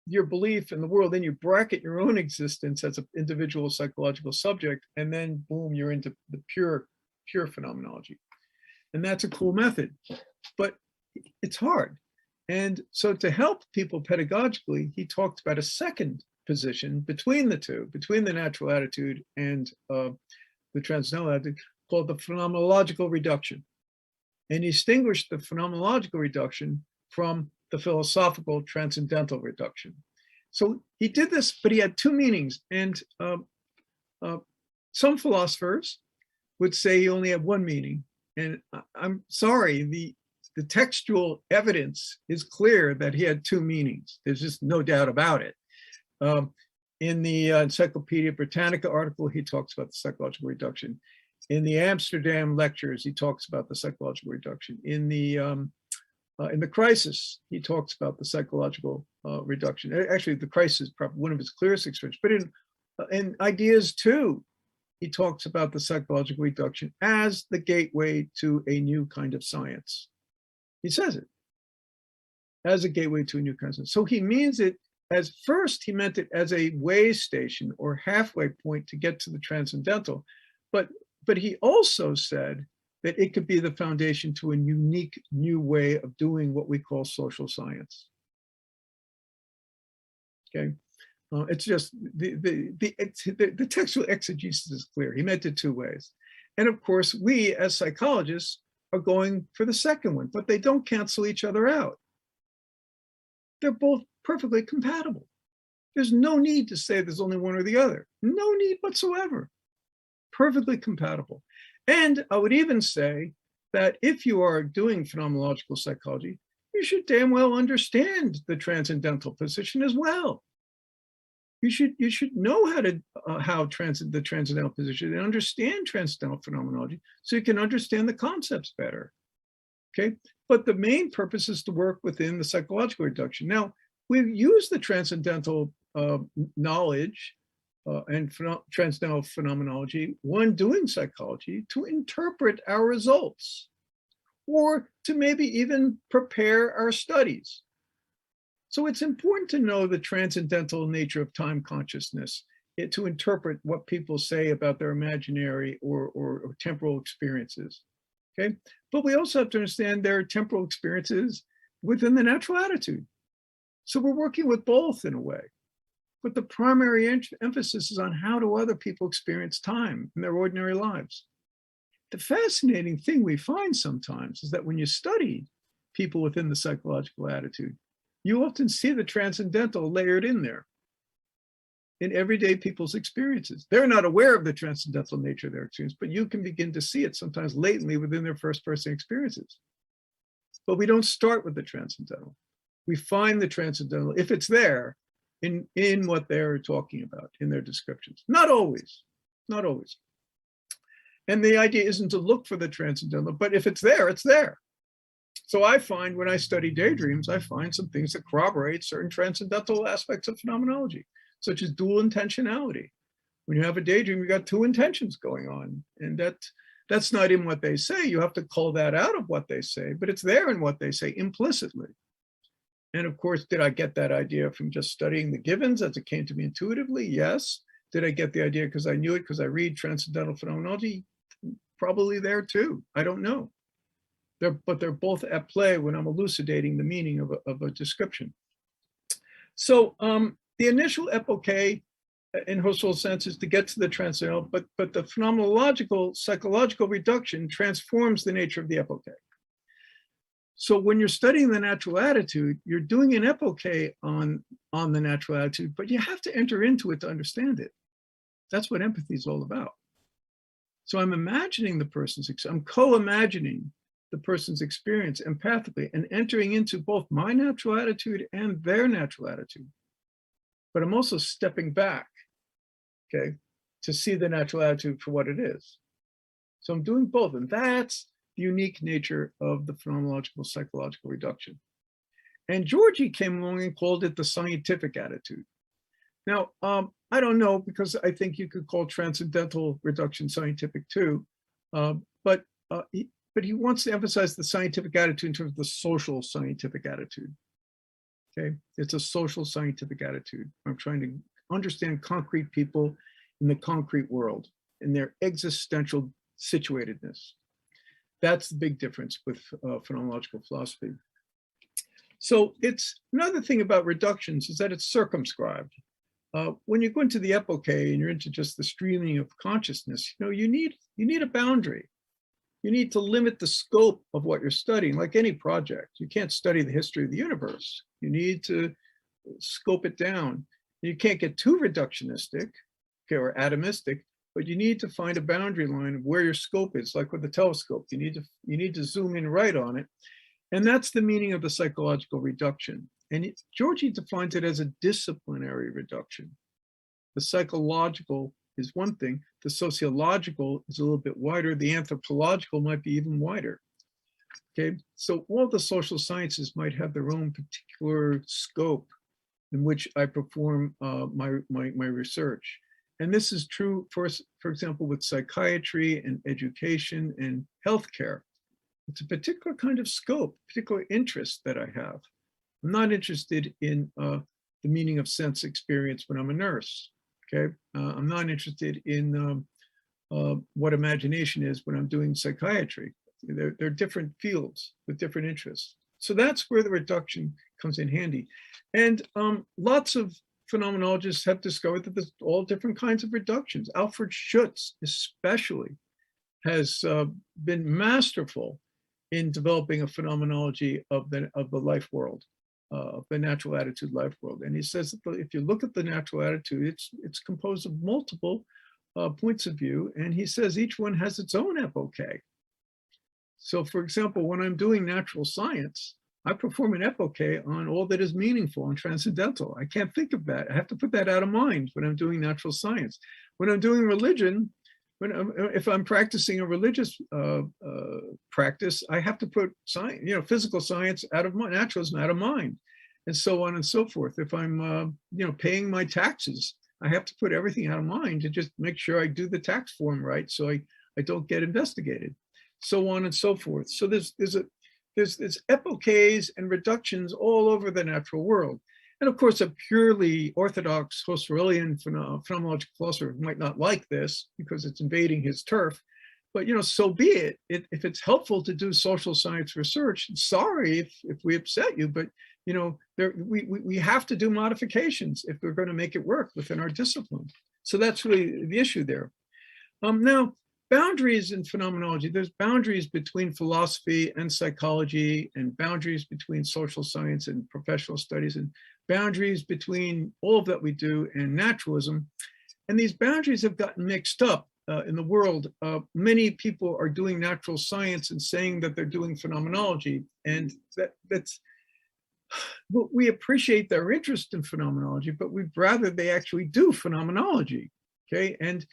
your belief in the world, then you bracket your own existence as an individual psychological subject, and then boom, you're into the pure phenomenology. And that's a cool method, but it's hard. And so to help people pedagogically, he talked about a second position between the two, between the natural attitude and the transcendental attitude, called the phenomenological reduction. And he distinguished the phenomenological reduction from the philosophical transcendental reduction. So he did this, but he had two meanings. And Some philosophers would say he only had one meaning. And I'm sorry, the textual evidence is clear that he had two meanings. There's just no doubt about it. In the Encyclopedia Britannica article, he talks about the psychological reduction. In the Amsterdam lectures, he talks about the psychological reduction. In the Crisis, he talks about the psychological reduction. Actually, the Crisis is probably one of his clearest experiences. But in Ideas 2, he talks about the psychological reduction as the gateway to a new kind of science. He says it as a gateway to a new kind of science. So he means it as first, he meant it as a way station or halfway point to get to the transcendental. But he also said that it could be the foundation to a unique new way of doing what we call social science. Okay. It's just the textual exegesis is clear. He meant it two ways. And of course, we as psychologists are going for the second one, but they don't cancel each other out. They're both perfectly compatible. There's no need to say there's only one or the other. No need whatsoever. Perfectly compatible. And I would even say that if you are doing phenomenological psychology, you should damn well understand the transcendental position as well. You should know how to the transcendental position and understand transcendental phenomenology so you can understand the concepts better. Okay, but the main purpose is to work within the psychological reduction. Now, we've used the transcendental knowledge and transcendental phenomenology when doing psychology to interpret our results or to maybe even prepare our studies. So it's important to know the transcendental nature of time consciousness to interpret what people say about their imaginary or temporal experiences, okay? But we also have to understand their temporal experiences within the natural attitude. So we're working with both in a way. But the primary emphasis is on how do other people experience time in their ordinary lives. The fascinating thing we find sometimes is that when you study people within the psychological attitude, you often see the transcendental layered in there in everyday people's experiences. They're not aware of the transcendental nature of their experience, but you can begin to see it sometimes latently within their first-person experiences. But we don't start with the transcendental. We find the transcendental, if it's there, in what they're talking about, in their descriptions. Not always, not always. And the idea isn't to look for the transcendental, but if it's there, it's there. So I find when I study daydreams, I find some things that corroborate certain transcendental aspects of phenomenology, such as dual intentionality. When you have a daydream, you got two intentions going on, and that's not in what they say. You have to call that out of what they say, but it's there in what they say implicitly. And of course, did I get that idea from just studying the givens as it came to me intuitively? Yes. Did I get the idea because I knew it because I read transcendental phenomenology? Probably there too. I don't know. But they're both at play when I'm elucidating the meaning of a description. So the initial epoche, in Husserl's sense, is to get to the transcendental, but the phenomenological psychological reduction transforms the nature of the epoche. So when you're studying the natural attitude, you're doing an epoche on the natural attitude, but you have to enter into it to understand it. That's what empathy is all about. So I'm imagining the person's, I'm co-imagining the person's experience empathically and entering into both my natural attitude and their natural attitude. But I'm also stepping back, okay, to see the natural attitude for what it is. So I'm doing both, and that's the unique nature of the phenomenological psychological reduction. And Georgi came along and called it the scientific attitude. Now, I don't know, because I think you could call transcendental reduction scientific too, but he wants to emphasize the scientific attitude in terms of the social scientific attitude. Okay, it's a social scientific attitude. I'm trying to understand concrete people in the concrete world, in their existential situatedness. That's the big difference with phenomenological philosophy. So it's another thing about reductions is that it's circumscribed. When you go into the epoche and you're into just the streaming of consciousness, you need a boundary. You need to limit the scope of what you're studying, like any project. You can't study the history of the universe. You need to scope it down. You can't get too reductionistic, okay, or atomistic, but you need to find a boundary line of where your scope is, like with the telescope. You need to zoom in right on it. And that's the meaning of the psychological reduction. And Georgi defines it as a disciplinary reduction. The psychological is one thing, the sociological is a little bit wider, the anthropological might be even wider. Okay, so all the social sciences might have their own particular scope in which I perform my research. And this is true, for example, with psychiatry and education and healthcare. It's a particular kind of scope, particular interest that I have. I'm not interested in the meaning of sense experience when I'm a nurse, okay? I'm not interested in what imagination is when I'm doing psychiatry. They're different fields with different interests. So that's where the reduction comes in handy. And lots of phenomenologists have discovered that there's all different kinds of reductions. Alfred Schutz especially has been masterful in developing a phenomenology of the life world, the natural attitude life world. And he says that if you look at the natural attitude, it's composed of multiple points of view. And he says each one has its own epoche. So for example, when I'm doing natural science, I perform an epoche on all that is meaningful and transcendental. I can't think of that. I have to put that out of mind when I'm doing natural science. When I'm doing religion, if I'm practicing a religious practice, I have to put science, physical science out of mind, naturalism out of mind, and so on and so forth. If I'm, paying my taxes, I have to put everything out of mind to just make sure I do the tax form right, so I don't get investigated, so on and so forth. So there's epoches and reductions all over the natural world. And of course, a purely orthodox Husserlian phenomenological philosopher might not like this because it's invading his turf, but so be it. If it's helpful to do social science research, sorry if we upset you, but we have to do modifications if we're going to make it work within our discipline. So that's really the issue there. Now, boundaries in phenomenology, there's boundaries between philosophy and psychology, and boundaries between social science and professional studies, and boundaries between all of that we do and naturalism. And these boundaries have gotten mixed up in the world. Many people are doing natural science and saying that they're doing phenomenology, and we appreciate their interest in phenomenology, but we'd rather they actually do phenomenology. Okay, and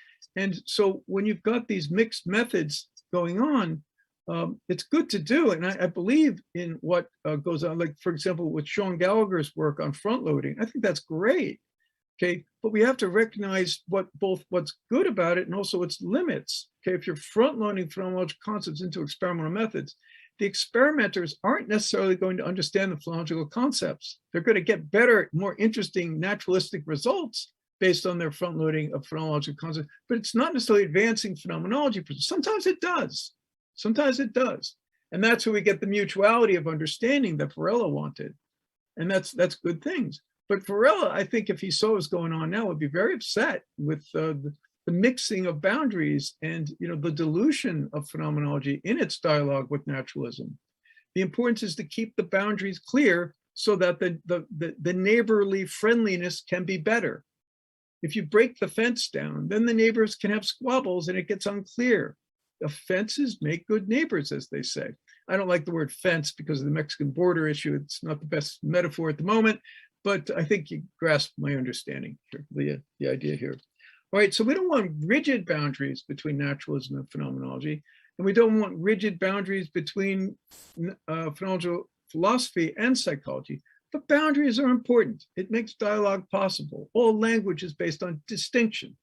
so when you've got these mixed methods going on, it's good to do, and I believe in what goes on. Like for example, with Sean Gallagher's work on front loading, I think that's great. Okay, but we have to recognize what's good about it and also its limits. Okay, if you're front loading phenomenological concepts into experimental methods, the experimenters aren't necessarily going to understand the phenomenological concepts. They're going to get better, more interesting naturalistic results based on their front loading of phenomenological concepts, but it's not necessarily advancing phenomenology. Sometimes it does. Sometimes it does. And that's where we get the mutuality of understanding that Varela wanted. And that's good things. But Varela, I think if he saw what's going on now, would be very upset with the mixing of boundaries and the dilution of phenomenology in its dialogue with naturalism. The importance is to keep the boundaries clear so that the neighborly friendliness can be better. If you break the fence down, then the neighbors can have squabbles and it gets unclear. The fences make good neighbors, as they say. I don't like the word fence because of the Mexican border issue. It's not the best metaphor at the moment, but I think you grasp my understanding here, the idea here. All right, so we don't want rigid boundaries between naturalism and phenomenology, and we don't want rigid boundaries between phenomenological philosophy and psychology. But boundaries are important. It makes dialogue possible. All language is based on distinction,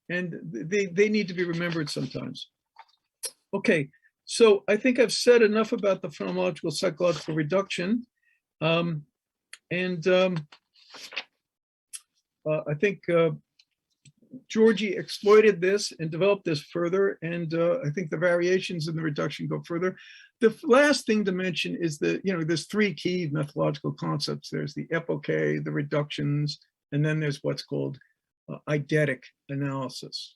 and they need to be remembered sometimes. Okay, so I think I've said enough about the phenomenological psychological reduction. I think Georgi exploited this and developed this further, and I think the variations in the reduction go further. The last thing to mention is that, there's three key methodological concepts. There's the epoche, the reductions, and then there's what's called eidetic analysis.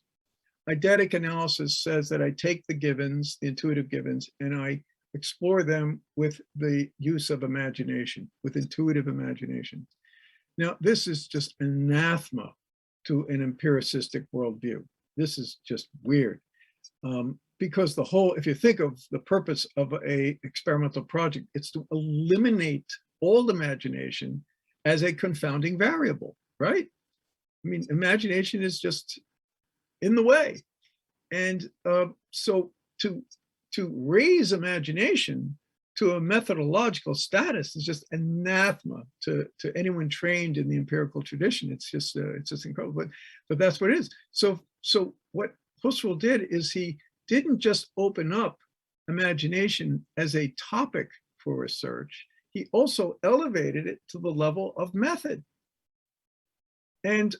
Eidetic analysis says that I take the givens, the intuitive givens, and I explore them with the use of imagination, with intuitive imagination. Now, this is just anathema to an empiricistic worldview. this is just weird. Because the whole, if you think of the purpose of a experimental project, it's to eliminate all imagination as a confounding variable, right? I mean, imagination is just in the way. And so to raise imagination to a methodological status is just anathema to anyone trained in the empirical tradition. It's just incredible, but that's what it is. So what Husserl did is he didn't just open up imagination as a topic for research, he also elevated it to the level of method. And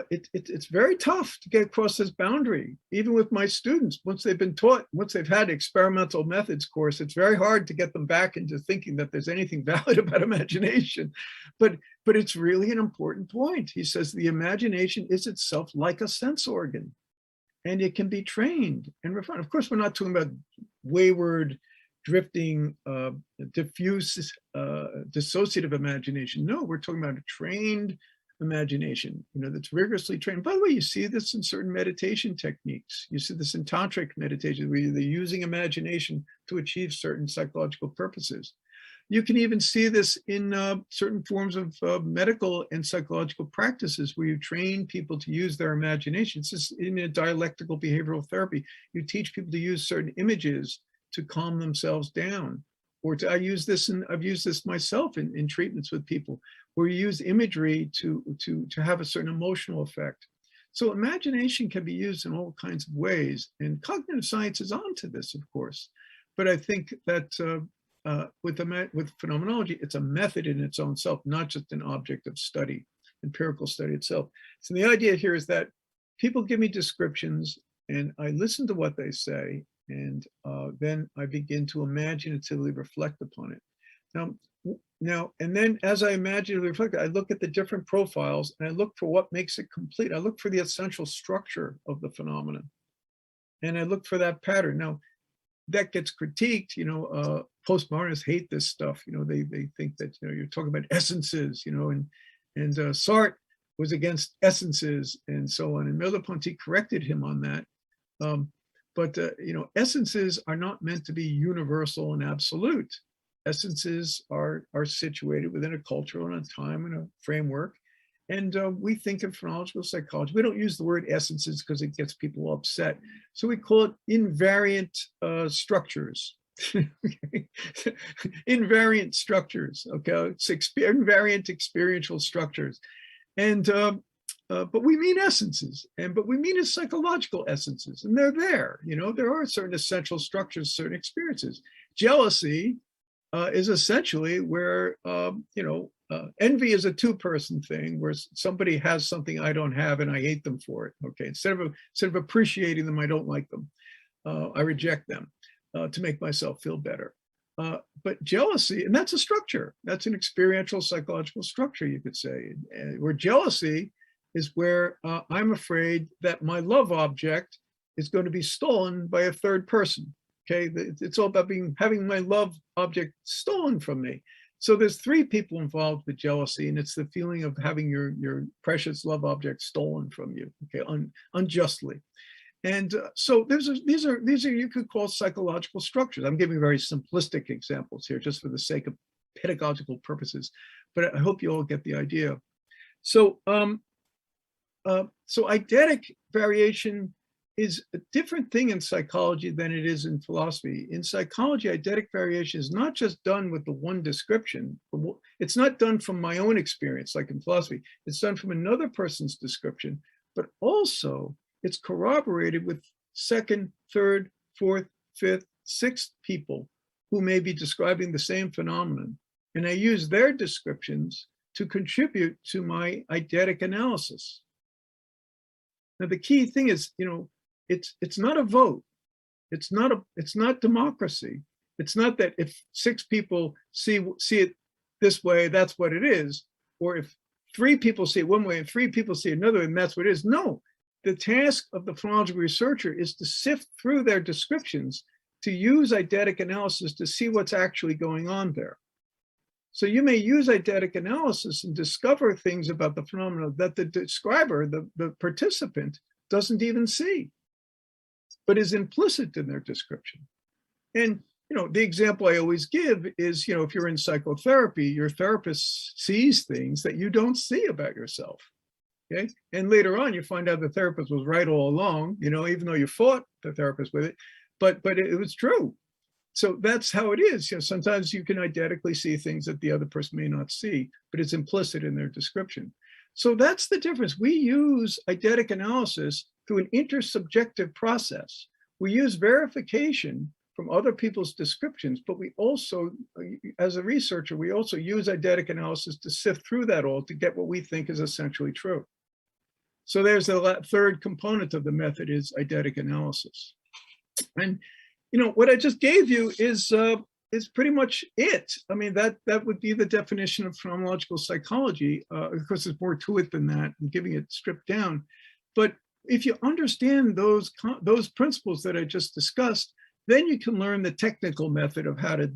it's very tough to get across this boundary, even with my students. Once they've been taught, once they've had experimental methods course, it's very hard to get them back into thinking that there's anything valid about imagination. But it's really an important point. He says the imagination is itself like a sense organ, and it can be trained and refined. Of course, we're not talking about wayward, drifting, diffuse, dissociative imagination. No, we're talking about a trained imagination, that's rigorously trained. By the way, you see this in certain meditation techniques. You see this in tantric meditation, where they're using imagination to achieve certain psychological purposes. You can even see this in certain forms of medical and psychological practices, where you train people to use their imagination. It's just in a dialectical behavioral therapy. You teach people to use certain images to calm themselves down. Or I've used this myself in treatments with people, where you use imagery to have a certain emotional effect. So imagination can be used in all kinds of ways, and cognitive science is onto this, of course. But I think that with phenomenology, it's a method in its own self, not just an object of study, empirical study itself. So the idea here is that people give me descriptions, and I listen to what they say, and then I begin to imaginatively reflect upon it. Now, and then as I imaginatively reflect, I look at the different profiles, and I look for what makes it complete. I look for the essential structure of the phenomenon, and I look for that pattern. Now, that gets critiqued. Postmodernists hate this stuff. They think that you're talking about essences. And Sartre was against essences and so on. And Merleau-Ponty corrected him on that. But essences are not meant to be universal and absolute. Essences are situated within a culture and a time and a framework. And we think of phrenological psychology. We don't use the word essences because it gets people upset. So we call it invariant structures. Invariant structures, okay? It's invariant experiential structures. And but we mean essences, but we mean as psychological essences, and they're there. There are certain essential structures, certain experiences. Jealousy is essentially where envy is a two-person thing, where somebody has something I don't have and I hate them for it. Okay, instead of appreciating them, I don't like them. I reject them to make myself feel better. But jealousy, and that's a structure. That's an experiential psychological structure, you could say. Where jealousy is where I'm afraid that my love object is going to be stolen by a third person. Okay, it's all about having my love object stolen from me. So there's three people involved with jealousy, and it's the feeling of having your precious love object stolen from you, okay, unjustly. And so these are you could call psychological structures. I'm giving very simplistic examples here just for the sake of pedagogical purposes, but I hope you all get the idea. So eidetic variation is a different thing in psychology than it is in philosophy. In psychology, eidetic variation is not just done with the one description. It's not done from my own experience, like in philosophy. It's done from another person's description, but also it's corroborated with second, third, fourth, fifth, sixth people who may be describing the same phenomenon. And I use their descriptions to contribute to my eidetic analysis. Now, the key thing is, it's not a vote. It's not democracy. It's not that if six people see it this way, that's what it is. Or if three people see it one way and three people see it another way, and that's what it is. No, the task of the phrenological researcher is to sift through their descriptions, to use eidetic analysis to see what's actually going on there. So you may use eidetic analysis and discover things about the phenomena that the describer, the participant, doesn't even see, but is implicit in their description. And the example I always give is, if you're in psychotherapy, your therapist sees things that you don't see about yourself. Okay. And later on, you find out the therapist was right all along, even though you fought the therapist with it, but it was true. So that's how it is. Sometimes you can eidetically see things that the other person may not see, but it's implicit in their description. So that's the difference. We use eidetic analysis through an intersubjective process. We use verification from other people's descriptions, but we also, as a researcher, we also use eidetic analysis to sift through that all to get what we think is essentially true. So there's the third component of the method is eidetic analysis. And what I just gave you is pretty much it. I mean, that would be the definition of phenomenological psychology. Of course, there's more to it than that, and giving it stripped down. But if you understand those principles that I just discussed, then you can learn the technical method of how to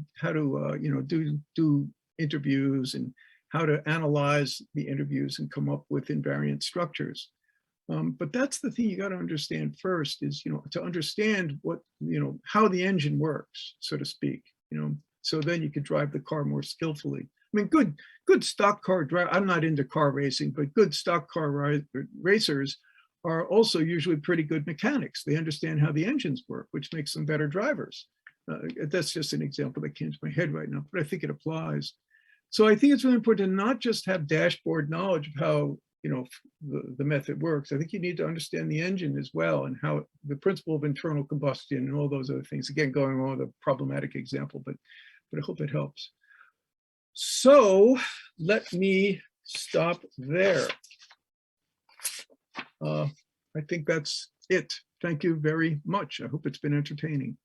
do interviews and how to analyze the interviews and come up with invariant structures. But that's the thing you got to understand first is, to understand what, how the engine works, so to speak, so then you could drive the car more skillfully. I mean, good stock car drive. I'm not into car racing, but good stock car racers are also usually pretty good mechanics. They understand how the engines work, which makes them better drivers. That's just an example that came to my head right now, but I think it applies. So I think it's really important to not just have dashboard knowledge of how the method works. I think you need to understand the engine as well and how the principle of internal combustion and all those other things. Again, going on with a problematic example, but I hope it helps. So let me stop there. I think that's it. Thank you very much. I hope it's been entertaining.